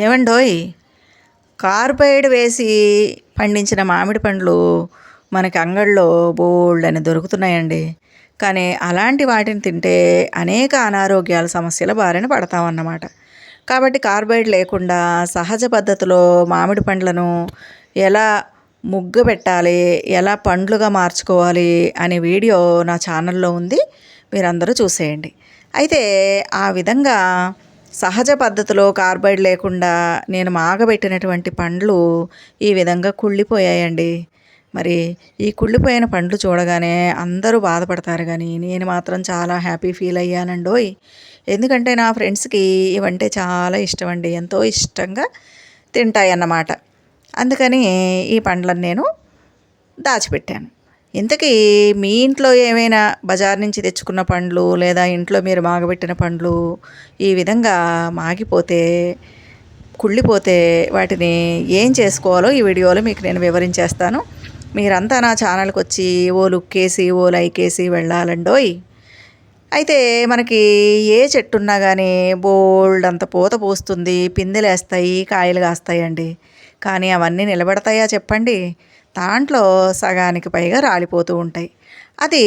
ఏవండోయ్, carbide వేసి పండించిన మామిడి పండ్లు మనకి అంగడిలో బోల్డని దొరుకుతున్నాయండి. కానీ అలాంటి వాటిని తింటే అనేక అనారోగ్యాల సమస్యల బారిన పడతామన్నమాట. కాబట్టి కార్బైడ్ లేకుండా సహజ పద్ధతిలో మామిడి పండ్లను ఎలా ముగ్గబెట్టాలి, ఎలా పండ్లుగా మార్చుకోవాలి అనే వీడియో నా ఛానల్లో ఉంది. మీరందరూ చూసేయండి. అయితే ఆ విధంగా సహజ పద్ధతిలో కార్బైడ్ లేకుండా నేను మాగబెట్టినటువంటి పండ్లు ఈ విధంగా కుళ్ళిపోయాయండి. మరి ఈ కుళ్ళిపోయిన పండ్లు చూడగానే అందరూ బాధపడతారు, కానీ నేను మాత్రం చాలా హ్యాపీ ఫీల్ అయ్యానండోయ్. ఎందుకంటే నా ఫ్రెండ్స్కి ఇవంటే చాలా ఇష్టం అండి, ఎంతో ఇష్టంగా తింటాయన్నమాట. అందుకని ఈ పండ్లను నేను దాచిపెట్టాను. ఇంతకీ మీ ఇంట్లో ఏమైనా బజార్ నుంచి తెచ్చుకున్న పండ్లు లేదా ఇంట్లో మీరు మాగబెట్టిన పండ్లు ఈ విధంగా మాగిపోతే, కుళ్ళిపోతే వాటిని ఏం చేసుకోవాలో ఈ వీడియోలో మీకు నేను వివరించేస్తాను. మీరంతా నా ఛానల్కి వచ్చి ఓ లుక్కేసి ఓ లైకేసి వెళ్ళాలండోయ్. అయితే మనకి ఏ చెట్టు ఉన్నా కానీ బోల్డ్ అంత పూత పూస్తుంది, పిందెలేస్తాయి, కాయలు కాస్తాయండి. కానీ అవన్నీ నిలబడతాయా చెప్పండి? దాంట్లో సగానికి పైగా రాలిపోతూ ఉంటాయి. అది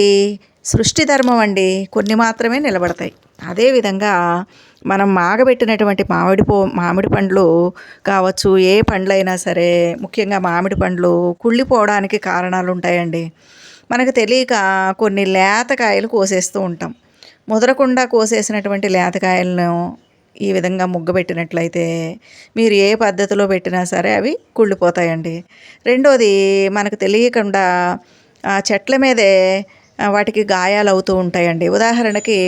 సృష్టి ధర్మం అండి, కొన్ని మాత్రమే నిలబడతాయి. అదేవిధంగా మనం మాగబెట్టినటువంటి మామిడి పండ్లు కావచ్చు, ఏ పండ్లైనా సరే, ముఖ్యంగా మామిడి పండ్లు కుళ్ళిపోవడానికి కారణాలు ఉంటాయండి. మనకు తెలియక కొన్ని లేతకాయలు కోసేస్తూ ఉంటాం. ముదరకుండా కోసేసినటువంటి లేతకాయలను ఈ విధంగా ముగ్గబెట్టినట్లయితే మీరు ఏ పద్ధతిలో పెట్టినా సరే అవి కుళ్ళిపోతాయండి. రెండోది, మనకు తెలియకుండా చెట్ల మీదే వాటికి గాయాలు అవుతూ ఉంటాయండి. ఉదాహరణకి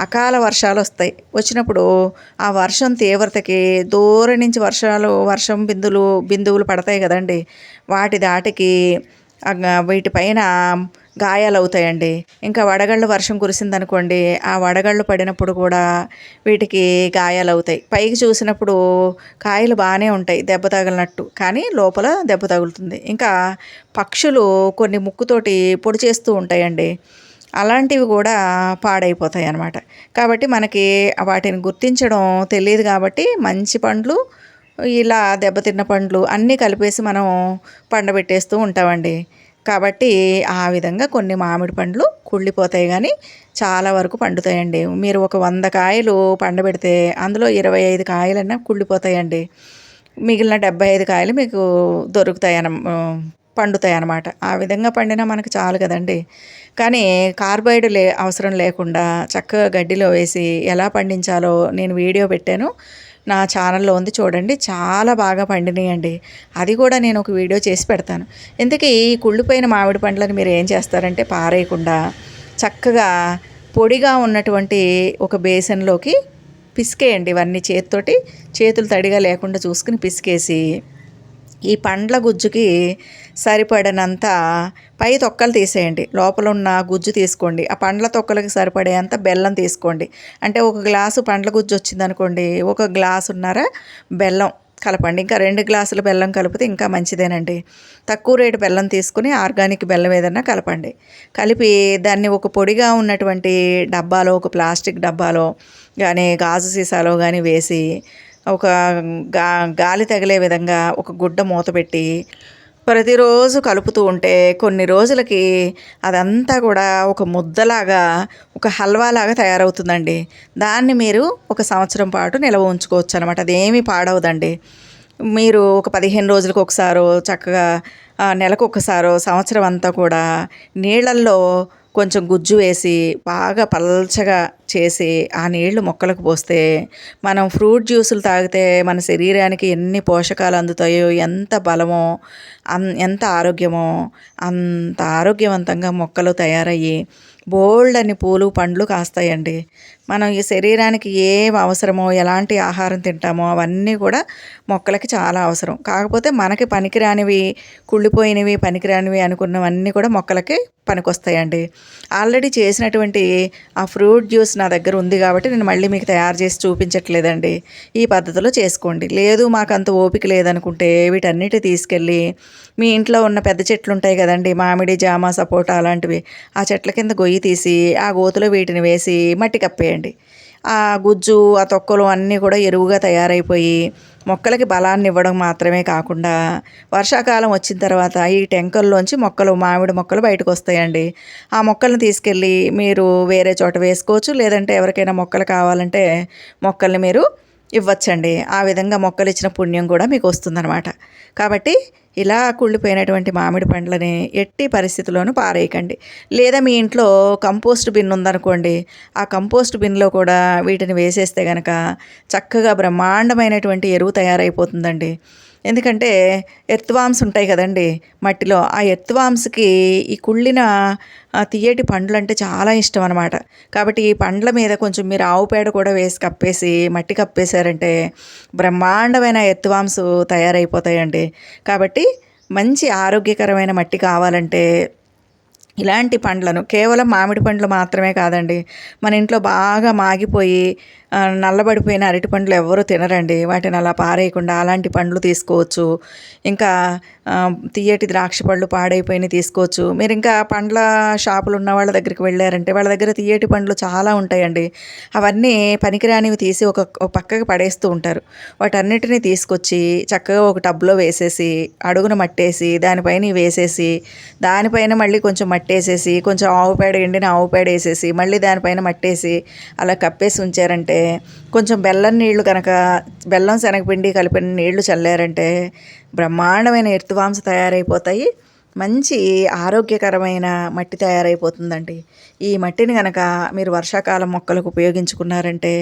అకాల వర్షాలు వస్తాయి, వచ్చినప్పుడు ఆ వర్షం తీవ్రతకి దూరం నుంచి వర్షం బిందువులు పడతాయి కదండి, వాటి దాటికి వీటిపైన గాయాలు అవుతాయండి. ఇంకా వడగళ్ళు వర్షం కురిసిందనుకోండి, ఆ వడగళ్ళు పడినప్పుడు కూడా వీటికి గాయాలు అవుతాయి. పైకి చూసినప్పుడు కాయలు బాగానే ఉంటాయి దెబ్బ తగిలినట్టు, కానీ లోపల దెబ్బ తగులుతుంది. ఇంకా పక్షులు కొన్ని ముక్కుతోటి పొడి చేస్తూ ఉంటాయండి, అలాంటివి కూడా పాడైపోతాయి అన్నమాట. కాబట్టి మనకి వాటిని గుర్తించడం తెలియదు. కాబట్టి మంచి పండ్లు, ఇలా దెబ్బతిన్న పండ్లు అన్నీ కలిపేసి మనం పండబెట్టేస్తూ ఉంటామండి. కాబట్టి ఆ విధంగా కొన్ని మామిడి పండ్లు కుళ్ళిపోతాయి, కానీ చాలా వరకు పండుతాయండి. మీరు ఒక 100 కాయలు పండబెడితే అందులో 25 కాయలన్నా కుళ్ళిపోతాయండి. మిగిలిన 75 కాయలు మీకు పండుతాయి అన్నమాట. ఆ విధంగా పండినా మనకు చాలు కదండి. కానీ కార్బైడ్ అవసరం లేకుండా చక్కగా గడ్డిలో వేసి ఎలా పండించాలో నేను వీడియో పెట్టాను, నా ఛానల్లో ఉంది, చూడండి. చాలా బాగా పండినాయండి. అది కూడా నేను ఒక వీడియో చేసి పెడతాను. ఇంతకీ ఈ కుళ్ళిపోయిన మామిడి పండ్లను మీరు ఏం చేస్తారంటే, పారేయకుండా చక్కగా పొడిగా ఉన్నటువంటి ఒక బేసన్లోకి పిసికేయండి. ఇవన్నీ చేతులు తడిగా లేకుండా చూసుకుని పిసికేసి, ఈ పండ్ల గుజ్జుకి సరిపడినంత పై తొక్కలు తీసేయండి, లోపల ఉన్న గుజ్జు తీసుకోండి. ఆ పండ్ల తొక్కలకి సరిపడేంత బెల్లం తీసుకోండి. అంటే ఒక గ్లాసు పండ్ల గుజ్జు వచ్చిందనుకోండి, 1 గ్లాసున్నర బెల్లం కలపండి. ఇంకా 2 గ్లాసుల బెల్లం కలిపితే ఇంకా మంచిదేనండి. తక్కువ రేటు బెల్లం తీసుకుని ఆర్గానిక్ బెల్లం ఏదన్నా కలపండి. కలిపి దాన్ని ఒక పొడిగా ఉన్నటువంటి డబ్బాలో, ఒక ప్లాస్టిక్ డబ్బాలో కానీ గాజు సీసాలో కానీ వేసి, ఒక గాలి తగిలే విధంగా ఒక గుడ్డ మూత పెట్టి ప్రతిరోజు కలుపుతూ ఉంటే కొన్ని రోజులకి అదంతా కూడా ఒక ముద్దలాగా, ఒక హల్వాలాగా తయారవుతుందండి. దాన్ని మీరు 1 సంవత్సరం పాటు నిల్వ ఉంచుకోవచ్చు అనమాట. అదేమీ పాడవదండి. మీరు ఒక 15 రోజులకు ఒకసారో, చక్కగా నెలకు ఒకసారో, సంవత్సరం అంతా కూడా నీళ్ళల్లో కొంచెం గుజ్జు వేసి బాగా పల్చగా చేసి ఆ నీళ్లు మొక్కలకు పోస్తే, మనం ఫ్రూట్ జ్యూసులు తాగితే మన శరీరానికి ఎన్ని పోషకాలు అందుతాయో, ఎంత బలమో, ఎంత ఆరోగ్యమో, అంత ఆరోగ్యవంతంగా మొక్కలు తయారయ్యి బోల్డ్ అని పూలు పండ్లు కాస్తాయండి. మనం ఈ శరీరానికి ఏం అవసరమో, ఎలాంటి ఆహారం తింటామో అవన్నీ కూడా మొక్కలకి చాలా అవసరం. కాకపోతే మనకి పనికిరానివి, కుళ్ళిపోయినవి, పనికిరానివి అనుకున్నవన్నీ కూడా మొక్కలకి పనికొస్తాయండి. ఆల్రెడీ చేసినటువంటి ఆ ఫ్రూట్ జ్యూస్ నా దగ్గర ఉంది కాబట్టి నేను మళ్ళీ మీకు తయారు చేసి చూపించట్లేదండి. ఈ పద్ధతిలో చేసుకోండి. లేదు మాకు అంత ఓపిక లేదనుకుంటే వీటన్నిటి తీసుకెళ్ళి మీ ఇంట్లో ఉన్న పెద్ద చెట్లు ఉంటాయి కదండి, మామిడి, జామ, సపోటా అలాంటివి, ఆ చెట్ల కింద గొయ్యి తీసి ఆ గోతులో వీటిని వేసి మట్టి కప్పేయండి. ఆ గుజ్జు, ఆ తొక్కలు అన్నీ కూడా ఎరువుగా తయారైపోయి మొక్కలకి బలాన్ని ఇవ్వడం మాత్రమే కాకుండా వర్షాకాలం వచ్చిన తర్వాత ఈ టెంకల్లోంచి మామిడి మొక్కలు బయటకు వస్తాయండి. ఆ మొక్కల్ని తీసుకెళ్ళి మీరు వేరే చోట వేసుకోవచ్చు. లేదంటే ఎవరికైనా మొక్కలు కావాలంటే మొక్కల్ని మీరు ఇవ్వచ్చండి. ఆ విధంగా మొక్కలు ఇచ్చిన పుణ్యం కూడా మీకు వస్తుందన్నమాట. కాబట్టి ఇలా కుళ్ళిపోయినటువంటి మామిడి పండ్లని ఎట్టి పరిస్థితిలోనూ పారేయకండి. లేదా మీ ఇంట్లో కంపోస్ట్ బిన్ ఉందనుకోండి, ఆ కంపోస్ట్ బిన్లో కూడా వీటిని వేసేస్తే గనక చక్కగా బ్రహ్మాండమైనటువంటి ఎరువు తయారైపోతుందండి. ఎందుకంటే ఎర్త్వామ్స్ ఉంటాయి కదండి మట్టిలో, ఆ ఎర్త్వామ్స్కి ఈ కుళ్ళిన తియ్యటి పండ్లు అంటే చాలా ఇష్టం అనమాట. కాబట్టి ఈ పండ్ల మీద కొంచెం మీరు ఆవు పేడ కూడా వేసి కప్పేసి మట్టి కప్పేశారంటే బ్రహ్మాండమైన ఎర్త్వామ్స్ తయారైపోతాయండి. కాబట్టి మంచి ఆరోగ్యకరమైన మట్టి కావాలంటే ఇలాంటి పండ్లను, కేవలం మామిడి పండ్లు మాత్రమే కాదండి, మన ఇంట్లో బాగా మాగిపోయి నల్లబడిపోయిన అరటి పండ్లు ఎవ్వరూ తినరండి. వాటిని అలా పారేయకుండా అలాంటి పండ్లు తీసుకోవచ్చు. ఇంకా తియ్యటి ద్రాక్ష పళ్ళు పాడైపోయినవి తీసుకోవచ్చు. మీరు ఇంకా పండ్ల షాపులు ఉన్న వాళ్ళ దగ్గరికి వెళ్ళారంటే వాళ్ళ దగ్గర తియ్యటి పండ్లు చాలా ఉంటాయండి. అవన్నీ పనికిరానివి తీసి ఒక పక్కకి పడేస్తూ ఉంటారు. వాటన్నిటిని తీసుకొచ్చి చక్కగా ఒక టబ్లో వేసేసి అడుగున మట్టేసి దానిపైన ఇవి వేసేసి దానిపైన మళ్ళీ కొంచెం మట్టేసేసి కొంచెం ఆవు పేడ, ఎండిన ఆవు పేడ వేసేసి మళ్ళీ దానిపైన మట్టేసి అలా కప్పేసి ఉంచారంటే, కొంచెం బెల్లం నీళ్లు కనుక, బెల్లం శనగపిండి కలిపిన నీళ్లు చల్లారంటే బ్రహ్మాండమైన ఎర్త్వామ్స్ తయారైపోతాయి. మంచి ఆరోగ్యకరమైన మట్టి తయారైపోతుందండి. ఈ మట్టిని కనుక మీరు వర్షాకాలం మొక్కలకు ఉపయోగించుకున్నారంటే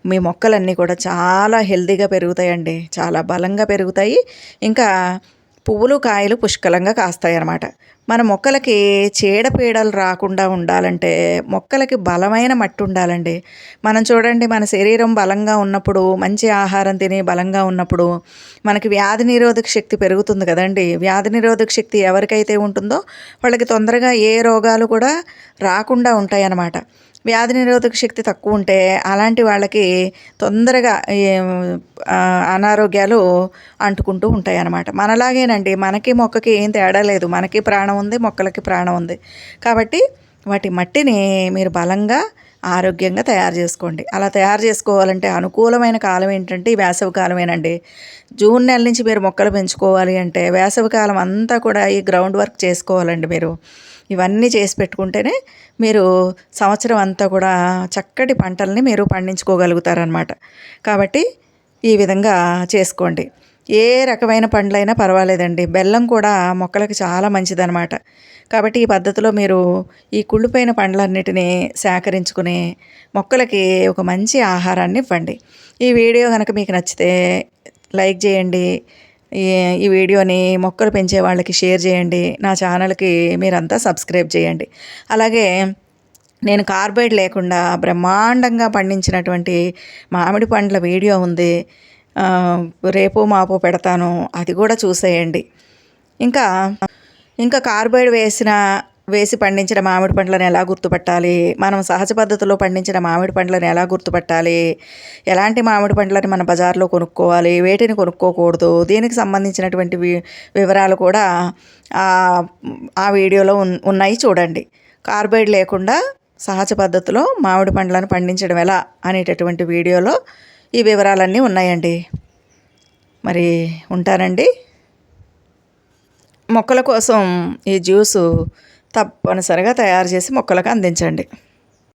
మీ మొక్కలన్నీ కూడా చాలా హెల్తీగా పెరుగుతాయండి, చాలా బలంగా పెరుగుతాయి. ఇంకా పువ్వులు కాయలు పుష్కలంగా కాస్తాయి అన్నమాట. మన మొక్కలకి చీడపీడలు రాకుండా ఉండాలంటే మొక్కలకి బలమైన మట్టి ఉండాలండి. మనం చూడండి, మన శరీరం బలంగా ఉన్నప్పుడు, మంచి ఆహారం తిని బలంగా ఉన్నప్పుడు మనకి వ్యాధి నిరోధక శక్తి పెరుగుతుంది కదండి. వ్యాధి నిరోధక శక్తి ఎవరికైతే ఉంటుందో వాళ్ళకి తొందరగా ఏ రోగాలు కూడా రాకుండా ఉంటాయన్నమాట. వ్యాధి నిరోధక శక్తి తక్కువ ఉంటే అలాంటి వాళ్ళకి తొందరగా అనారోగ్యాలు అంటుకుంటూ ఉంటాయి అన్నమాట. మనలాగేనండి, మనకి మొక్కకి ఏం తేడా లేదు. మనకి ప్రాణం ఉంది, మొక్కలకి ప్రాణం ఉంది. కాబట్టి వాటి మట్టిని మీరు బలంగా ఆరోగ్యంగా తయారు చేసుకోండి. అలా తయారు చేసుకోవాలంటే అనుకూలమైన కాలం ఏంటంటే ఈ వేసవి కాలమేనండి. జూన్ నెల నుంచి మీరు మొక్కలు పెంచుకోవాలి అంటే వేసవి కాలం అంతా కూడా ఈ గ్రౌండ్ వర్క్ చేసుకోవాలండి. మీరు ఇవన్నీ చేసి పెట్టుకుంటేనే మీరు సంవత్సరం అంతా కూడా చక్కటి పంటల్ని మీరు పండించుకోగలుగుతారనమాట. కాబట్టి ఈ విధంగా చేసుకోండి. ఏ రకమైన పండ్లైనా పర్వాలేదండి. బెల్లం కూడా మొక్కలకి చాలా మంచిదనమాట. కాబట్టి ఈ పద్ధతిలో మీరు ఈ కుళ్ళిపోయిన పండ్లన్నిటినీ సేకరించుకుని మొక్కలకి ఒక మంచి ఆహారాన్ని ఇవ్వండి. ఈ వీడియో కనుక మీకు నచ్చితే లైక్ చేయండి. ఈ ఈ వీడియోని మొక్కలు పెంచే వాళ్ళకి షేర్ చేయండి. నా ఛానల్కి మీరంతా సబ్స్క్రైబ్ చేయండి. అలాగే నేను కార్బైడ్ లేకుండా బ్రహ్మాండంగా పండించినటువంటి మామిడి పండ్ల వీడియో ఉంది, రేపు మాపు పెడతాను, అది కూడా చూసేయండి. ఇంకా ఇంకా కార్బైడ్ వేసి పండించిన మామిడి పండ్లను ఎలా గుర్తుపట్టాలి, మనం సహజ పద్ధతిలో పండించిన మామిడి పండ్లను ఎలా గుర్తుపట్టాలి, ఎలాంటి మామిడి పండ్లని మన బజార్లో కొనుక్కోవాలి, వేటిని కొనుక్కోకూడదు, దీనికి సంబంధించినటువంటి వివరాలు కూడా ఆ వీడియోలో ఉన్నాయి, చూడండి. కార్బైడ్ లేకుండా సహజ పద్ధతిలో మామిడి పండ్లను పండించడం ఎలా అనేటటువంటి వీడియోలో ఈ వివరాలన్నీ ఉన్నాయండి. మరి ఉంటానండి. మొక్కల కోసం ఈ జ్యూసు తప్పనిసరిగా తయారు చేసి మొక్కలకు అందించండి.